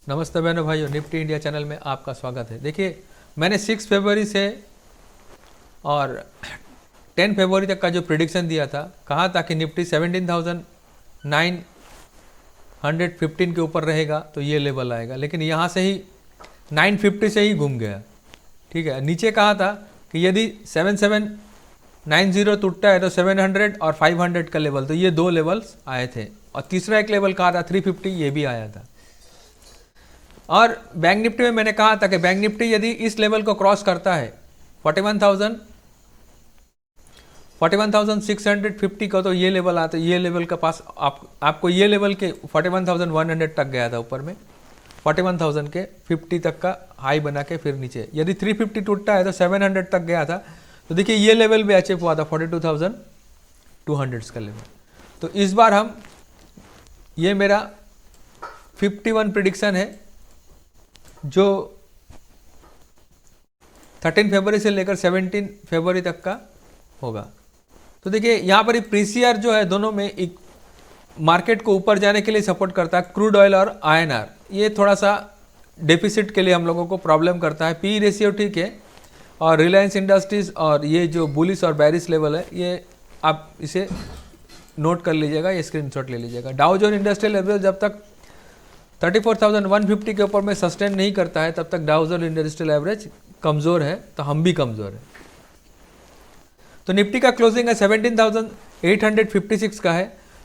नमस्ते बहनों भाइयों, निफ्टी इंडिया चैनल में आपका स्वागत है। देखिए, मैंने 6 फरवरी से और 10 फरवरी तक का जो प्रिडिक्शन दिया था, कहा था कि निफ्टी 17,915 के ऊपर रहेगा तो ये लेवल आएगा, लेकिन यहाँ से ही 950 से ही घूम गया। ठीक है, नीचे कहा था कि यदि 7790 टूटता है तो 700 और 500 का लेवल, तो ये दो लेवल्स आए थे। और तीसरा एक लेवल कहा था 350, ये भी आया था। और बैंक निफ्टी में मैंने कहा था कि बैंक निफ्टी यदि इस लेवल को क्रॉस करता है 41,650 का, तो ये लेवल आता है। ये लेवल के पास आपको ये लेवल के 41,100 तक गया था ऊपर में, 41,000 के 50 तक का हाई बना के फिर नीचे। यदि 350 टूटता है तो 700 तक गया था। तो देखिए ये लेवल भी अचीव हुआ था 42,200 का लेवल। तो इस बार हम, ये मेरा 51 प्रिडिक्शन है जो 13 फरवरी से लेकर 17 फरवरी तक का होगा। तो देखिए यहाँ पर प्रीसीआर जो है, दोनों में एक मार्केट को ऊपर जाने के लिए सपोर्ट करता है। क्रूड ऑयल और आईएनआर ये थोड़ा सा डेफिसिट के लिए हम लोगों को प्रॉब्लम करता है। पी रेशियो ठीक है, और रिलायंस इंडस्ट्रीज और ये जो बुलिश और बैरिश लेवल है, ये आप इसे नोट कर लीजिएगा, ये स्क्रीनशॉट ले लीजिएगा। डाउ जोन इंडस्ट्रियल एवरेज जब तक 34,150 के ऊपर में सस्टेन नहीं करता है, तब तक डाउ जोन इंडस्ट्रियल एवरेज कमज़ोर है, तो हम भी कमज़ोर है। तो निफ्टी का क्लोजिंग है 17,856 का है।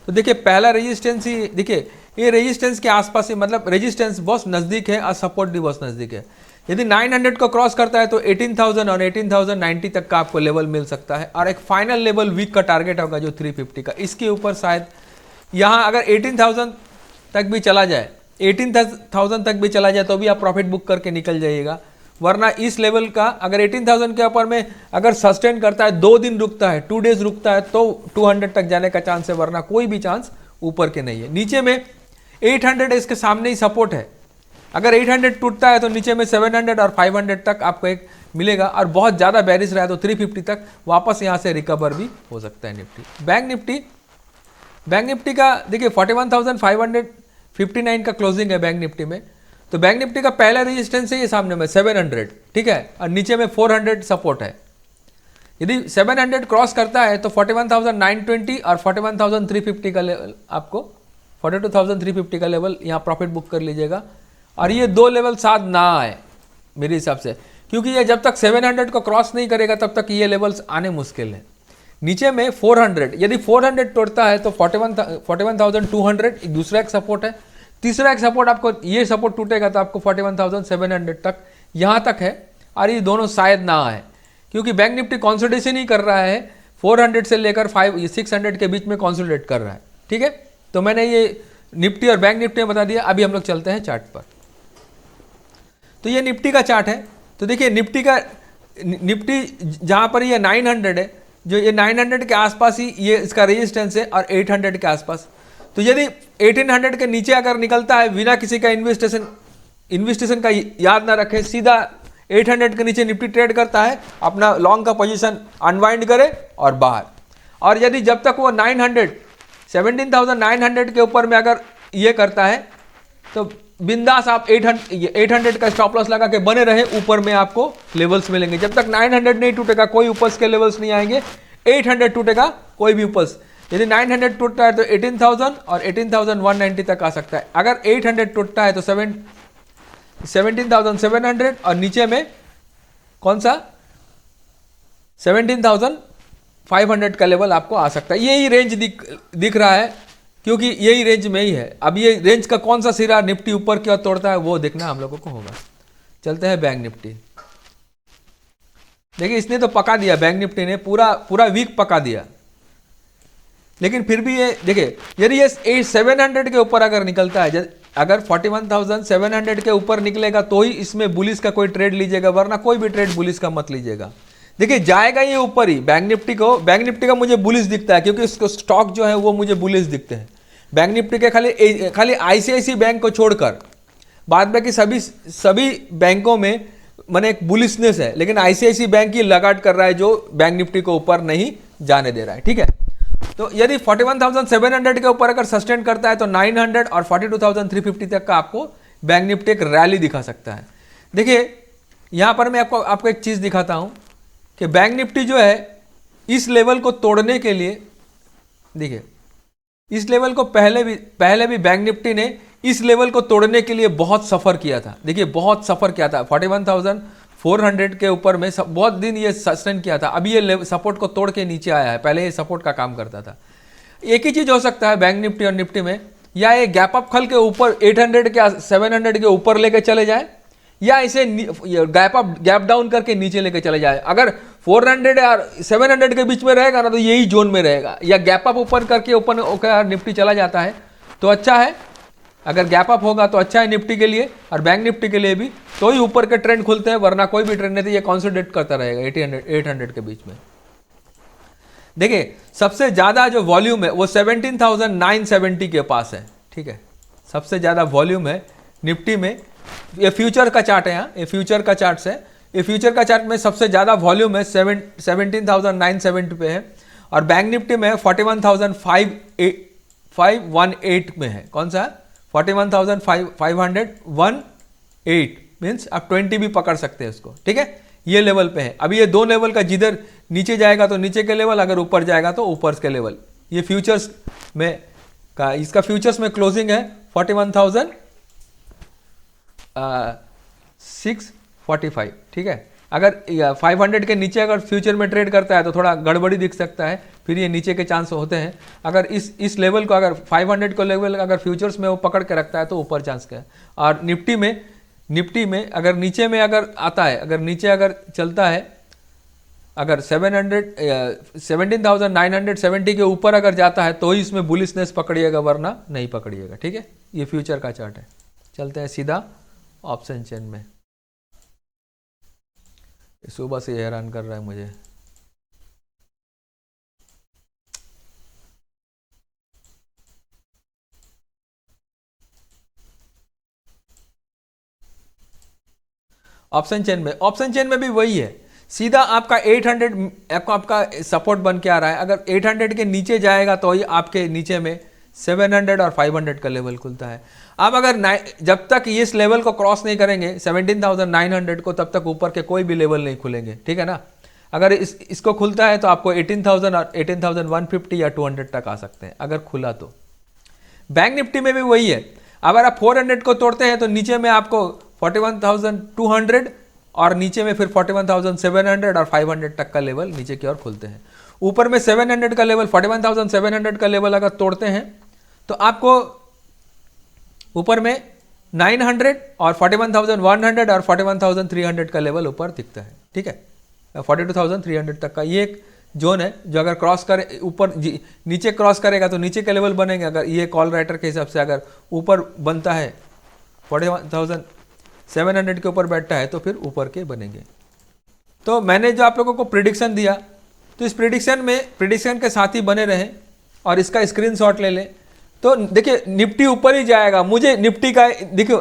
तो देखिए पहला रेजिस्टेंस ही, देखिए ये रेजिस्टेंस के आसपास ही, मतलब रेजिस्टेंस बहुत नज़दीक है और सपोर्ट भी बहुत नज़दीक है। यदि 900 को क्रॉस करता है तो 18,000 और 18,090 तक का आपको लेवल मिल सकता है। और एक फाइनल लेवल वीक का टारगेट होगा जो 350 का, इसके ऊपर शायद यहाँ अगर 18,000 तक भी चला जाए, 18,000 तक भी चला जाए तो भी आप प्रॉफिट बुक करके निकल जाइएगा। वरना इस लेवल का अगर 18,000 के ऊपर में अगर सस्टेन करता है, 2 दिन रुकता है, 2 डेज रुकता है, तो 200 तक जाने का चांस है, वरना कोई भी चांस ऊपर के नहीं है। नीचे में 800 इसके सामने ही सपोर्ट है। अगर 800 टूटता है तो नीचे में 700 और 500 तक आपको एक मिलेगा, और बहुत ज़्यादा बैरिश रहा है तो 350 तक वापस यहाँ से रिकवर भी हो सकता है निफ्टी। बैंक निफ्टी का देखिए 41,559 का क्लोजिंग है बैंक निफ्टी में। तो बैंक निफ्टी का पहला रेजिस्टेंस है ये सामने में 700, ठीक है, और नीचे में 400 सपोर्ट है। यदि 700 क्रॉस करता है तो 41,920 और 41,350 का लेवल, आपको 42,350 का लेवल यहाँ प्रॉफिट बुक कर लीजिएगा। और ये दो लेवल साथ ना आए मेरे हिसाब से, क्योंकि ये जब तक 700 को क्रॉस नहीं करेगा तब तक ये लेवल्स आने मुश्किल है। नीचे में 400, यदि 400 तोड़ता है तो 41,200 एक दूसरा एक सपोर्ट है। तीसरा एक सपोर्ट, आपको ये सपोर्ट टूटेगा तो आपको 41,700 तक यहाँ तक है। और ये दोनों शायद ना आए, क्योंकि बैंक निफ्टी कॉन्सोलिडेशन ही कर रहा है, 400 से लेकर 600 के बीच में कॉन्सोलिडेट कर रहा है। ठीक है, तो मैंने ये निफ्टी और बैंक निफ्टी में बता दिया। अभी हम लोग चलते हैं चार्ट पर। तो ये निफ्टी का चार्ट है। तो देखिए निफ्टी जहाँ पर ये 900 है, जो ये 900 के आसपास ही ये इसका रेजिस्टेंस है, और 800 के आसपास। तो यदि 1800 के नीचे अगर निकलता है बिना किसी का इन्वेस्टेशन का याद ना रखे, सीधा 800 के नीचे निफ्टी ट्रेड करता है, अपना लॉन्ग का पोजीशन अनवाइंड करे और बाहर। और यदि जब तक वो 17,900 के ऊपर में अगर ये करता है तो बिंदास आप 800 का स्टॉप लॉस लगा के बने रहे, ऊपर में आपको लेवल्स मिलेंगे। जब तक 900 नहीं टूटेगा कोई ऊपर के लेवल्स नहीं आएंगे, 800 टूटेगा कोई भी ऊपर। यदि 900 टूटता है तो 18,000 और 18,190 तक आ सकता है। अगर 800 टूटता है तो 17,700 और नीचे में कौन सा 17,500 का लेवल आपको आ सकता है। यही रेंज दिख रहा है, क्योंकि यही रेंज में ही है। अब ये रेंज का कौन सा सिरा निफ्टी ऊपर की ओर तोड़ता है वो देखना हम लोगों को होगा। चलते हैं बैंक निफ्टी। देखिए इसने तो पका दिया, बैंक निफ्टी ने पूरा वीक पका दिया, लेकिन फिर भी ये देखिए, यदि ये 700 के ऊपर अगर निकलता है, अगर 41,700 के ऊपर निकलेगा तो ही इसमें बुलिस का कोई ट्रेड लीजिएगा, वरना कोई भी ट्रेड बुलिस का मत लीजिएगा। देखिए जाएगा ये ऊपर ही। बैंक निफ्टी का मुझे बुलिस दिखता है, क्योंकि इसको स्टॉक जो है वो मुझे बुलिस दिखते हैं। बैंक निफ्टी के खाली आईसीआईसीआई बैंक को छोड़कर बाद में कि सभी बैंकों में मैंने एक बुलिसनेस है, लेकिन आईसीआईसीआई बैंक ही लगाट कर रहा है जो बैंक निफ्टी को ऊपर नहीं जाने दे रहा है। ठीक है, तो यदि 41,700 के ऊपर अगर सस्टेन करता है तो 900 और 42,350 तक का आपको बैंक निफ्टी एक रैली दिखा सकता है। देखिए यहाँ पर मैं आपको एक चीज़ दिखाता हूँ कि बैंक निफ्टी जो है इस लेवल को तोड़ने के लिए, देखिए इस लेवल को पहले भी बैंक निफ्टी ने इस लेवल को तोड़ने के लिए बहुत सफ़र किया था। देखिए बहुत सफ़र किया था, 41,400 के ऊपर में बहुत दिन ये सस्टेन किया था। अभी ये सपोर्ट को तोड़ के नीचे आया है, पहले ये सपोर्ट का काम करता था। एक ही चीज़ हो सकता है बैंक निफ्टी और निफ्टी में, या ये गैप अप खल के ऊपर 800 के 700 के ऊपर लेके चले जाए, या इसे गैप डाउन करके नीचे लेके चले जाए। अगर 400 और 700 के बीच में रहेगा ना तो यही जोन में रहेगा, या गैप अप ऊपर करके ऊपर निफ्टी चला जाता है तो अच्छा है। अगर गैप अप होगा तो अच्छा है निफ्टी के लिए और बैंक निफ्टी के लिए भी, तो ही ऊपर के ट्रेंड खुलते हैं, वरना कोई भी ट्रेंड नहीं, तो ये कॉन्सोलिडेट करता रहेगा 800 के बीच में। देखिए सबसे ज़्यादा जो वॉल्यूम है वो 17,970 के पास है, ठीक है, सबसे ज़्यादा वॉल्यूम है निफ्टी में। ये फ्यूचर का चार्ट है, यहाँ ये फ्यूचर का चार्ट है, ये फ्यूचर का चार्ट में सबसे ज़्यादा वॉल्यूम है 17,970 पे है, और बैंक निफ्टी में 41,518 में है। कौन सा है? 41,518 मीन्स आप 20 भी पकड़ सकते हैं उसको, ठीक है, ये लेवल पे है। अभी ये दो लेवल का, जिधर नीचे जाएगा तो नीचे के लेवल, अगर ऊपर जाएगा तो ऊपर के लेवल। ये फ्यूचर्स में का, इसका फ्यूचर्स में क्लोजिंग है 41,645, ठीक है। अगर 500 के नीचे अगर फ्यूचर में ट्रेड करता है तो थोड़ा गड़बड़ी दिख सकता है, फिर ये नीचे के चांस होते हैं। अगर इस लेवल को, अगर 500 को लेवल अगर फ्यूचर्स में वो पकड़ के रखता है तो ऊपर चांस का है। और निफ्टी में अगर नीचे में अगर आता है, अगर नीचे अगर चलता है, अगर 17,970 के ऊपर अगर जाता है तो ही इसमें बुलिशनेस पकड़िएगा, वरना नहीं पकड़िएगा, ठीक है। ये फ्यूचर का चार्ट है। चलते हैं सीधा ऑप्शन चेन में। सुबह से हैरान कर रहा है मुझे। ऑप्शन चेन में भी वही है, सीधा आपका 800 आपका सपोर्ट बन के आ रहा है। अगर 800 के नीचे जाएगा तो ही आपके नीचे में 700 और 500 का लेवल खुलता है। अब अगर जब तक इस लेवल को क्रॉस नहीं करेंगे 17,900 को, तब तक ऊपर के कोई भी लेवल नहीं खुलेंगे, ठीक है ना। अगर इसको खुलता है तो आपको 18,000 और 18,150 या 200 तक आ सकते हैं अगर खुला तो। बैंक निफ्टी में भी वही है, अगर आप 400 को तोड़ते हैं तो नीचे में आपको 41,200 और नीचे में फिर 41,700 और 500 तक का लेवल नीचे की ओर खुलते हैं। ऊपर में 700 का लेवल, 41,700 का लेवल अगर तोड़ते हैं तो आपको ऊपर में 900 और 41,100 और 41,300 का लेवल ऊपर दिखता है, ठीक है, 42,300 तक का ये एक जोन है जो अगर क्रॉस करे, ऊपर नीचे क्रॉस करेगा तो नीचे के लेवल बनेंगे। अगर ये कॉल राइटर के हिसाब से अगर ऊपर बनता है 41,700 के ऊपर बैठता है तो फिर ऊपर के बनेंगे। तो मैंने जो आप लोगों को प्रिडिक्शन दिया, तो इस प्रिडिक्शन के साथ ही बने रहें और इसका स्क्रीनशॉट ले लें। तो देखिए निफ्टी ऊपर ही जाएगा। मुझे निफ्टी का देखिए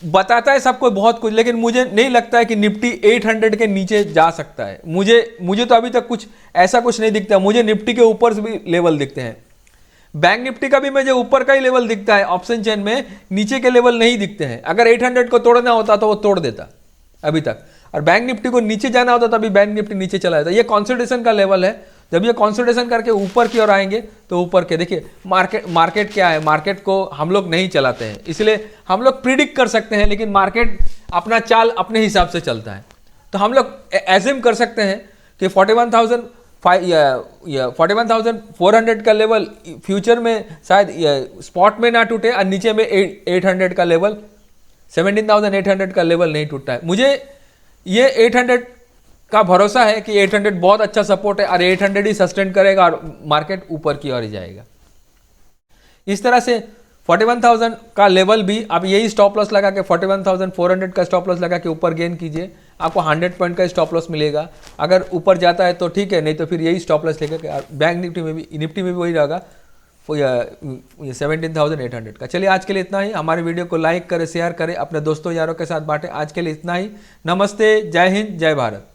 बताता है सबको बहुत कुछ, लेकिन मुझे नहीं लगता है कि निफ्टी 800 के नीचे जा सकता है। मुझे तो अभी तक कुछ ऐसा कुछ नहीं दिखता। मुझे निफ्टी के ऊपर से भी लेवल दिखते हैं। बैंक निफ्टी का भी मुझे ऊपर का ही लेवल दिखता है ऑप्शन चेन में, नीचे के लेवल नहीं दिखते हैं। अगर 800 को तोड़ना होता तो वो तोड़ देता अभी तक, और बैंक निफ्टी को नीचे जाना होता तभी बैंक निफ्टी नीचे चला जाता। ये कंसोलिडेशन का लेवल है। जब ये कंसोलिडेशन करके ऊपर की ओर आएंगे तो ऊपर के देखिए मार्केट क्या है, मार्केट को हम लोग नहीं चलाते हैं, इसलिए हम लोग प्रिडिक्ट कर सकते हैं, लेकिन मार्केट अपना चाल अपने हिसाब से चलता है। तो हम लोग एज्यूम कर सकते हैं कि 41,400 का लेवल फ्यूचर में शायद स्पॉट में ना टूटे और नीचे में 800 का लेवल, 17,800 का लेवल नहीं टूटता है। मुझे ये 800 का भरोसा है कि 800 बहुत अच्छा सपोर्ट है और 800 ही सस्टेन करेगा और मार्केट ऊपर की ओर ही जाएगा। इस तरह से 41,000 का लेवल भी आप यही स्टॉप लॉस लगा के 41,400 का स्टॉप लॉस लगा के ऊपर गेन कीजिए, आपको 100 पॉइंट का स्टॉप लॉस मिलेगा। अगर ऊपर जाता है तो ठीक है, नहीं तो फिर यही स्टॉप लॉस लेकर बैंक निफ्टी में भी वही रहेगा 17,800 का। चलिए आज के लिए इतना ही। हमारे वीडियो को लाइक करें, शेयर करें, अपने दोस्तों यारों के साथ बांटें। आज के लिए इतना ही। नमस्ते, जय हिंद, जय भारत।